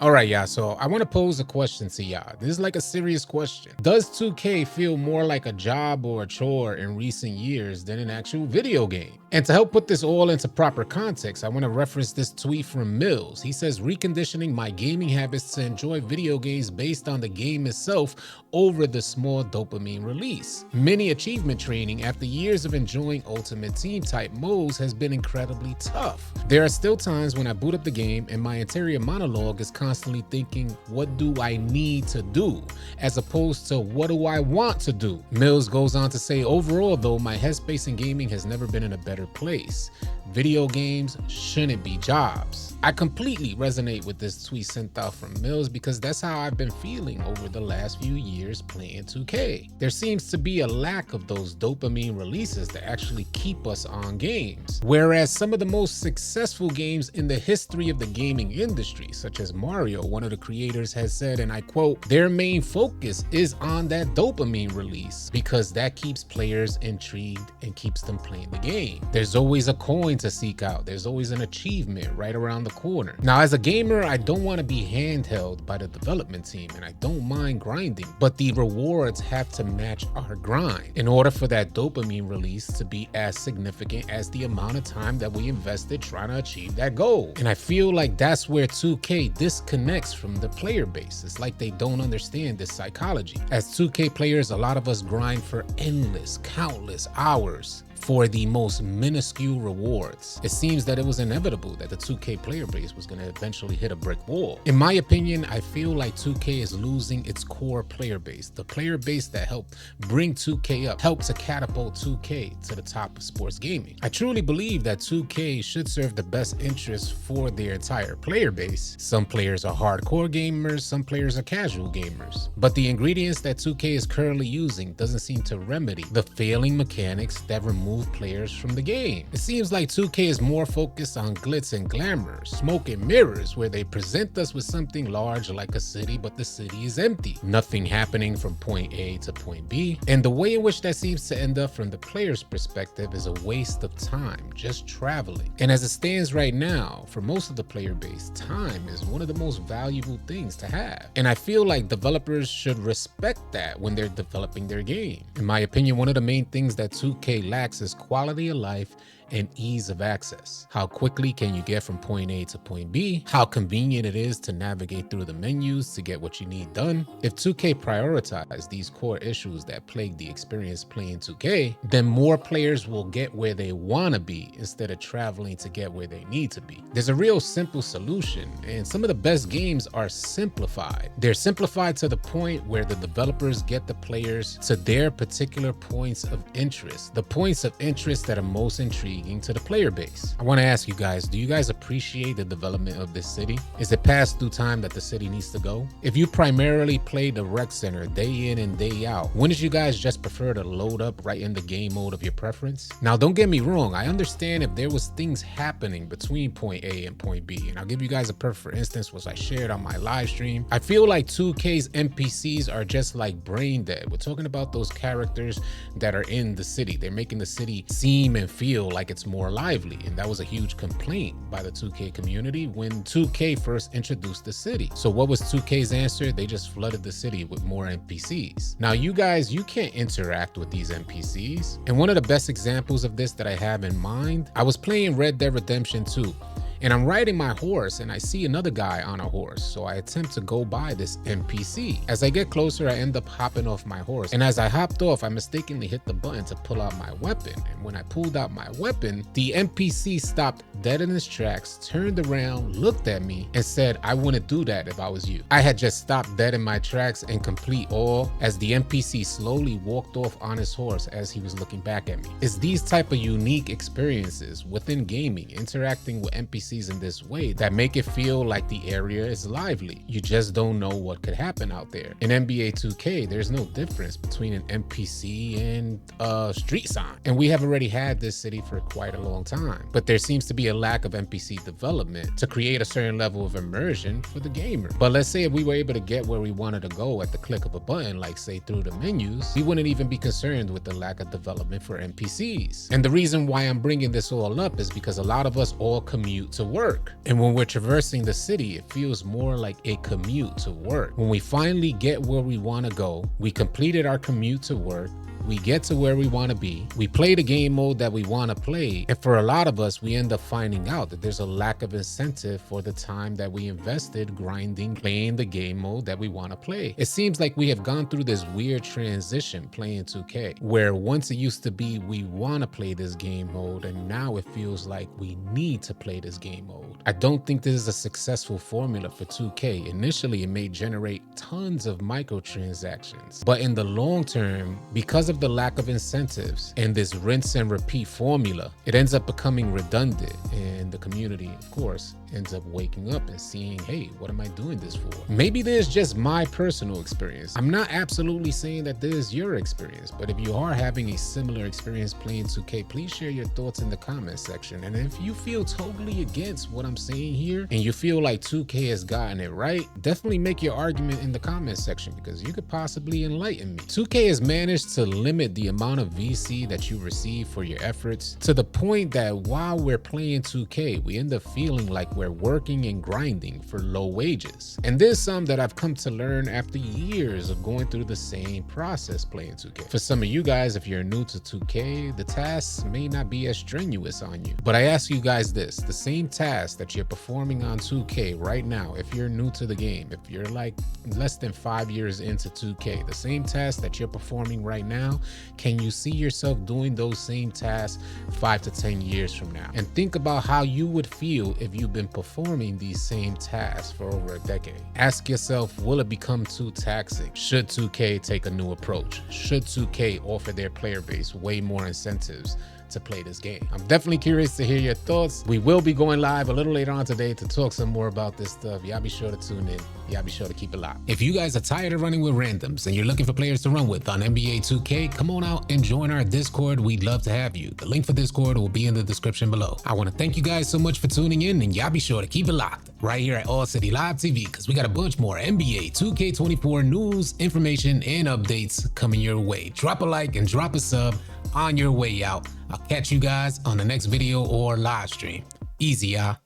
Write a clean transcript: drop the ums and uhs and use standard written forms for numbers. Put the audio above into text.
All right, y'all. So I want to pose a question to y'all. This is like a serious question. Does 2K feel more like a job or a chore in recent years than an actual video game? And to help put this all into proper context, I want to reference this tweet from Mills. He says, reconditioning my gaming habits to enjoy video games based on the game itself over the small dopamine release. Mini achievement training after years of enjoying Ultimate Team type modes has been incredibly tough. There are still times when I boot up the game and my interior monologue is constantly thinking, what do I need to do? As opposed to what do I want to do? Mills goes on to say, overall though, my headspace in gaming has never been in a better place. Video games shouldn't be jobs. I completely resonate with this tweet sent out from Mills because that's how I've been feeling over the last few years playing 2K. There seems to be a lack of those dopamine releases that actually keep us on games. Whereas some of the most successful games in the history of the gaming industry, such as Mario, one of the creators has said, and I quote, their main focus is on that dopamine release because that keeps players intrigued and keeps them playing the game. There's always a coin to seek out. There's always an achievement right around the corner. Now, as a gamer, I don't want to be handheld by the development team and I don't mind grinding, but the rewards have to match our grind in order for that dopamine release to be as significant as the amount of time that we invested trying to achieve that goal. And I feel like that's where 2K disconnects from the player base. It's like they don't understand this psychology. As 2K players, a lot of us grind for endless, countless hours for the most minuscule rewards. It seems that it was inevitable that the 2K player base was going to eventually hit a brick wall. In my opinion, I feel like 2K is losing its core player base, the player base that helped bring 2K up, helped to catapult 2K to the top of sports gaming. I truly believe that 2K should serve the best interests for their entire player base. Some players are hardcore gamers, some players are casual gamers. But the ingredients that 2K is currently using doesn't seem to remedy the failing mechanics that remove players from the game. It seems like 2K is more focused on glitz and glamour, smoke and mirrors, where they present us with something large like a city, but the city is empty. Nothing happening from point A to point B. And the way in which that seems to end up from the player's perspective is a waste of time, just traveling. And as it stands right now, for most of the player base, time is one of the most valuable things to have. And I feel like developers should respect that when they're developing their game. In my opinion, one of the main things that 2K lacks is quality of life and ease of access. How quickly can you get from point A to point B? How convenient it is to navigate through the menus to get what you need done. If 2K prioritized these core issues that plague the experience playing 2K, then more players will get where they want to be instead of traveling to get where they need to be. There's a real simple solution, and some of the best games are simplified. They're simplified to the point where the developers get the players to their particular points of interest, the points of interest that are most intriguing to the player base. I want to ask you guys, do you guys appreciate the development of this city? Is it past due time that the city needs to go? If you primarily play the rec center day in and day out, wouldn't you guys just prefer to load up right in the game mode of your preference? Now, don't get me wrong. I understand if there was things happening between point A and point B, and I'll give you guys a perfect instance, which I shared on my live stream. I feel like 2K's NPCs are just like brain dead. We're talking about those characters that are in the city. They're making the city seem and feel like it's more lively, and that was a huge complaint by the 2K community when 2K first introduced the city. So what was 2K's answer? They just flooded the city with more NPCs. Now you guys, you can't interact with these NPCs, and one of the best examples of this that I have in mind, I was playing Red Dead Redemption 2. And I'm riding my horse and I see another guy on a horse. So I attempt to go by this NPC. As I get closer, I end up hopping off my horse. And as I hopped off, I mistakenly hit the button to pull out my weapon. And when I pulled out my weapon, the NPC stopped dead in his tracks, turned around, looked at me and said, I wouldn't do that if I was you. I had just stopped dead in my tracks in complete awe as the NPC slowly walked off on his horse as he was looking back at me. It's these type of unique experiences within gaming, interacting with NPCs in this way, that make it feel like the area is lively. You just don't know what could happen out there. In NBA 2K, there's no difference between an NPC and a street sign. And we have already had this city for quite a long time. But there seems to be a lack of NPC development to create a certain level of immersion for the gamer. But let's say if we were able to get where we wanted to go at the click of a button, like say through the menus, we wouldn't even be concerned with the lack of development for NPCs. And the reason why I'm bringing this all up is because a lot of us all commute to to work. And when we're traversing the city, it feels more like a commute to work. When we finally get where we want to go, we completed our commute to work, we get to where we want to be, we play the game mode that we want to play, and for a lot of us, we end up finding out that there's a lack of incentive for the time that we invested grinding, playing the game mode that we want to play. It seems like we have gone through this weird transition playing 2K, where once it used to be we want to play this game mode, and now it feels like we need to play this game mode. I don't think this is a successful formula for 2K. Initially, it may generate tons of microtransactions, but in the long term, because of the lack of incentives and this rinse and repeat formula, it ends up becoming redundant, and the community, of course, ends up waking up and seeing, hey, what am I doing this for? Maybe this is just my personal experience. I'm not absolutely saying that this is your experience, but if you are having a similar experience playing 2K, please share your thoughts in the comment section. And if you feel totally against what I'm saying here and you feel like 2K has gotten it right, definitely make your argument in the comment section, because you could possibly enlighten me. 2K has managed to limit the amount of VC that you receive for your efforts to the point that while we're playing 2K, we end up feeling like we're working and grinding for low wages. And this is something that I've come to learn after years of going through the same process playing 2K. For some of you guys, if you're new to 2K, the tasks may not be as strenuous on you. But I ask you guys this, the same task that you're performing on 2K right now, if you're new to the game, if you're like less than 5 years into 2K, the same task that you're performing right now, can you see yourself doing those same tasks 5 to 10 years from now? And think about how you would feel if you've been performing these same tasks for over a decade. Ask yourself, will it become too taxing? Should 2K take a new approach? Should 2K offer their player base way more incentives to play this game? I'm definitely curious to hear your thoughts. We will be going live a little later on today to talk some more about this stuff. Y'all be sure to tune in. Y'all be sure to keep it locked. If you guys are tired of running with randoms and you're looking for players to run with on NBA 2K, come on out and join our Discord. We'd love to have you. The link for Discord will be in the description below. I want to thank you guys so much for tuning in, and y'all be sure to keep it locked right here at AllCity Live TV, because we got a bunch more NBA 2K24 news, information, and updates coming your way. Drop a like and drop a sub on your way out. I'll catch you guys on the next video or live stream. Easy, y'all.